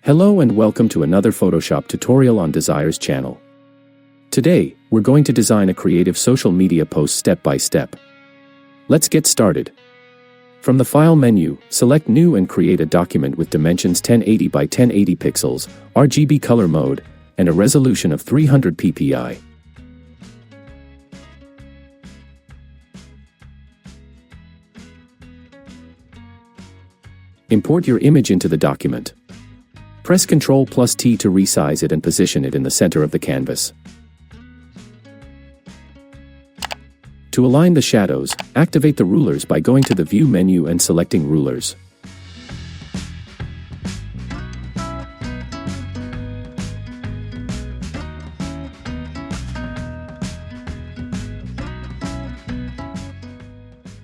Hello and welcome to another Photoshop tutorial on Desire's channel. Today, we're going to design a creative social media post step by step. Let's get started. From the File menu, select New and create a document with dimensions 1080 by 1080 pixels, RGB color mode, and a resolution of 300 ppi. Import your image into the document. Press Ctrl+T to resize it and position it in the center of the canvas. To align the shadows, activate the rulers by going to the View menu and selecting Rulers.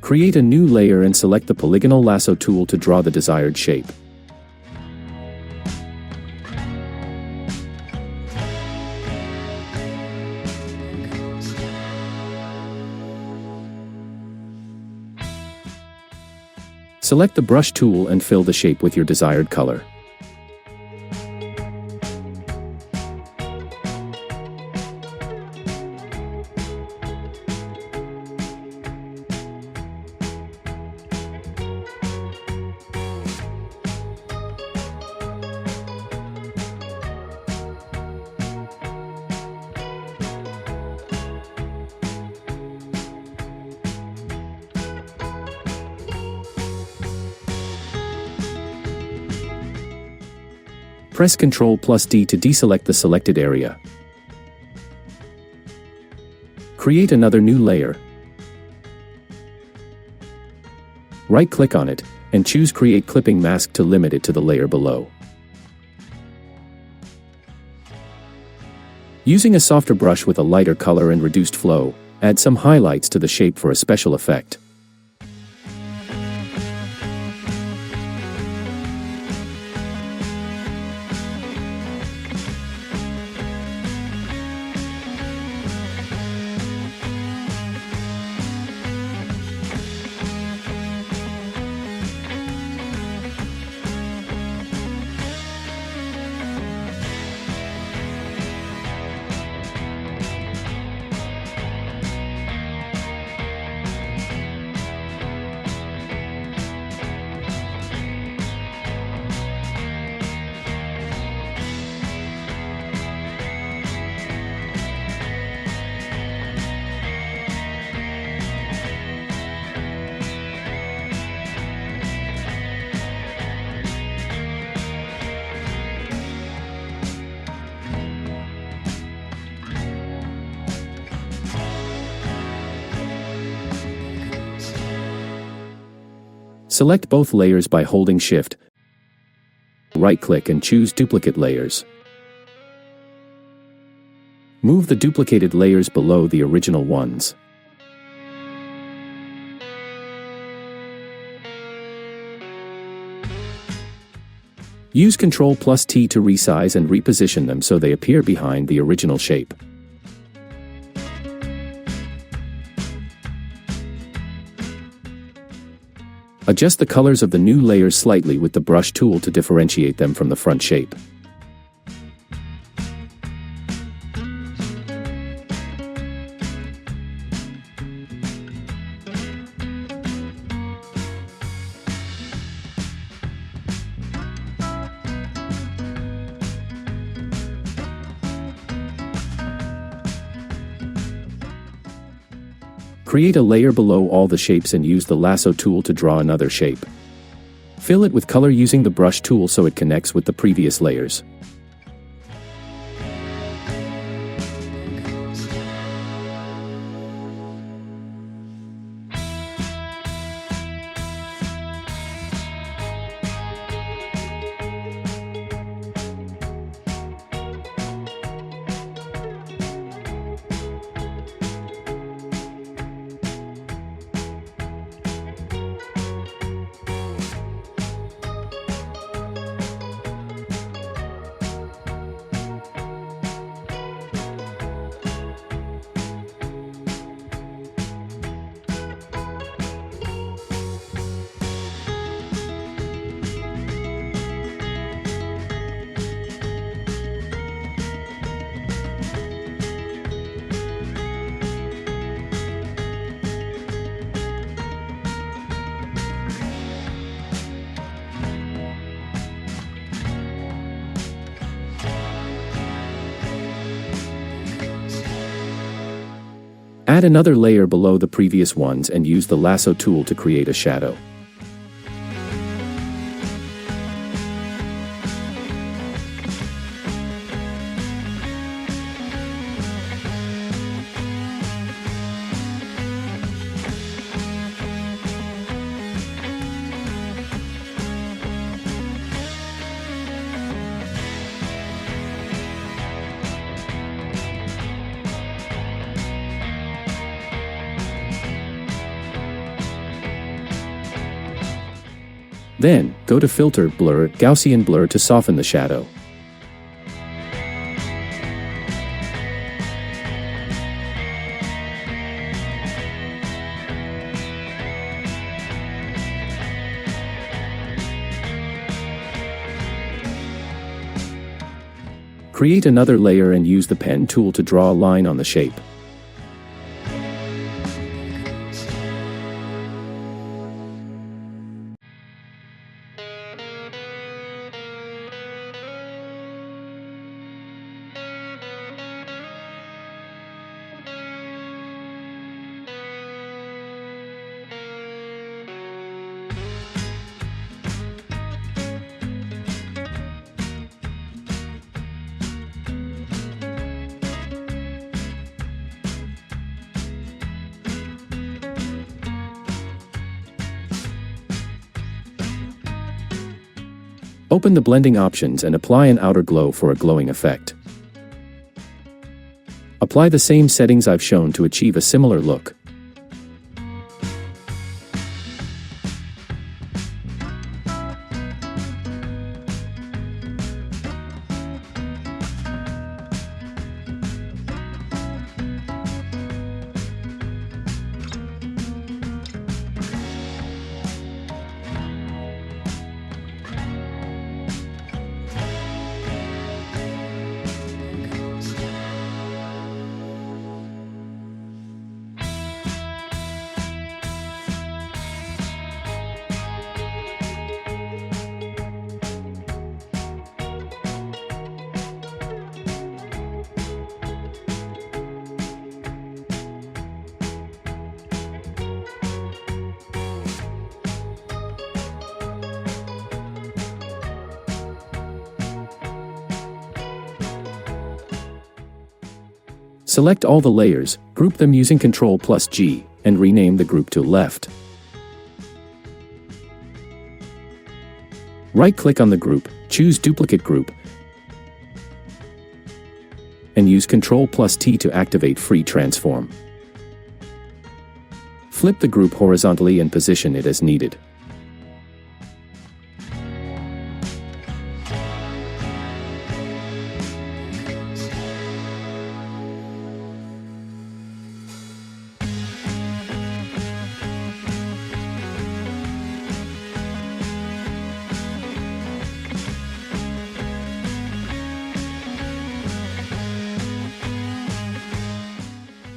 Create a new layer and select the Polygonal Lasso tool to draw the desired shape. Select the brush tool and fill the shape with your desired color. Press Ctrl+D to deselect the selected area. Create another new layer. Right-click on it, and choose Create Clipping Mask to limit it to the layer below. Using a softer brush with a lighter color and reduced flow, add some highlights to the shape for a special effect. Select both layers by holding Shift. Right-click and choose Duplicate Layers. Move the duplicated layers below the original ones. Use Ctrl+T to resize and reposition them so they appear behind the original shape. Adjust the colors of the new layers slightly with the brush tool to differentiate them from the front shape. Create a layer below all the shapes and use the lasso tool to draw another shape. Fill it with color using the brush tool so it connects with the previous layers. Add another layer below the previous ones and use the lasso tool to create a shadow. Then, go to Filter, Blur, Gaussian Blur to soften the shadow. Create another layer and use the pen tool to draw a line on the shape. Open the blending options and apply an outer glow for a glowing effect. Apply the same settings I've shown to achieve a similar look. Select all the layers, group them using Ctrl+G, and rename the group to Left. Right-click on the group, choose Duplicate Group, and use Ctrl+T to activate Free Transform. Flip the group horizontally and position it as needed.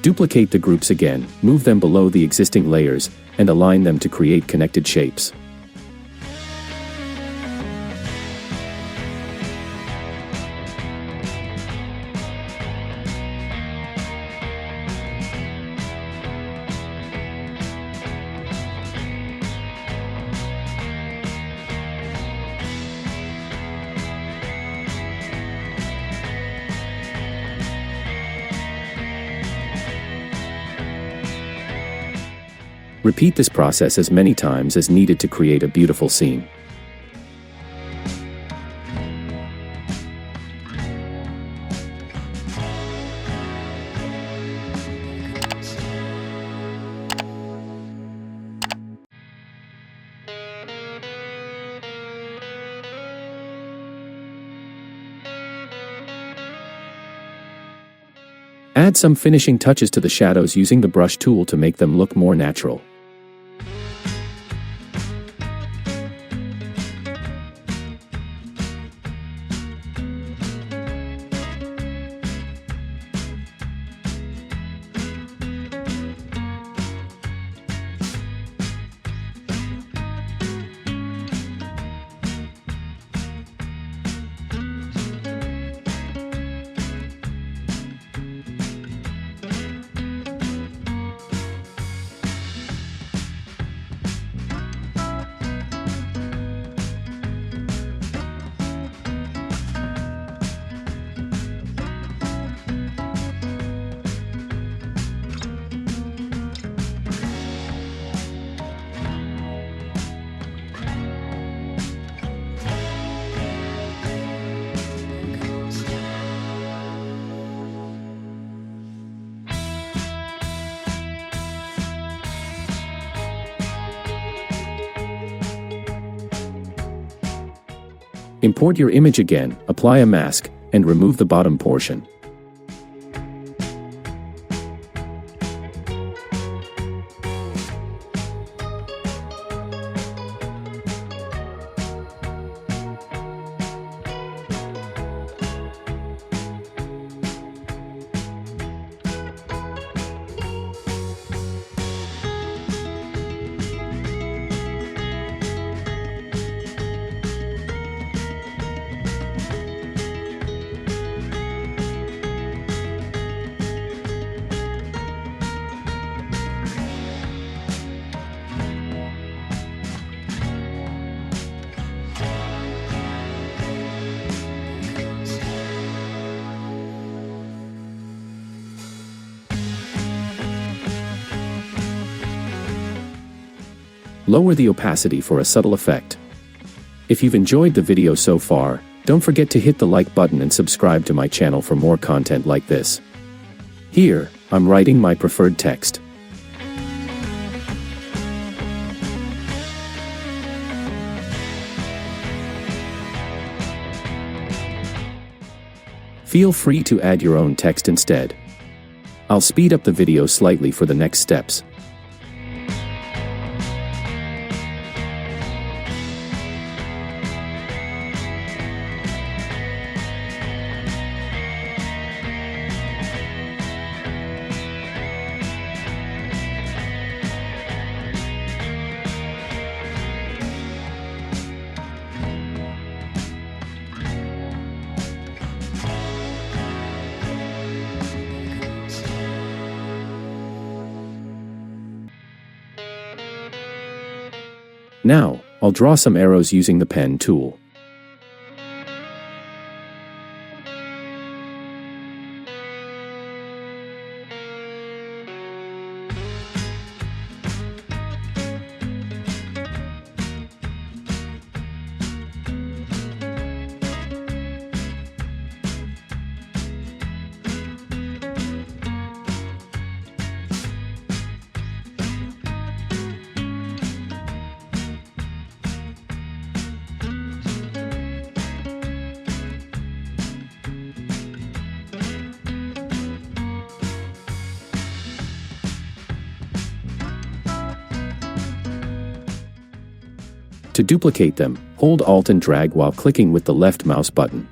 Duplicate the groups again, move them below the existing layers, and align them to create connected shapes. Repeat this process as many times as needed to create a beautiful scene. Add some finishing touches to the shadows using the brush tool to make them look more natural. Import your image again, apply a mask, and remove the bottom portion. Lower the opacity for a subtle effect. If you've enjoyed the video so far, don't forget to hit the like button and subscribe to my channel for more content like this. Here, I'm writing my preferred text. Feel free to add your own text instead. I'll speed up the video slightly for the next steps. Now, I'll draw some arrows using the pen tool. To duplicate them, hold Alt and drag while clicking with the left mouse button.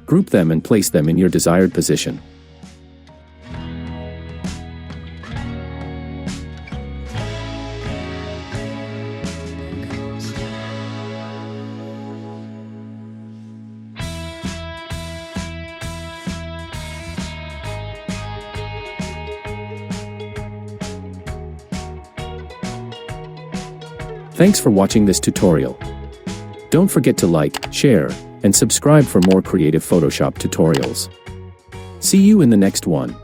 Group them and place them in your desired position. Thanks for watching this tutorial. Don't forget to like, share, and subscribe for more creative Photoshop tutorials. See you in the next one.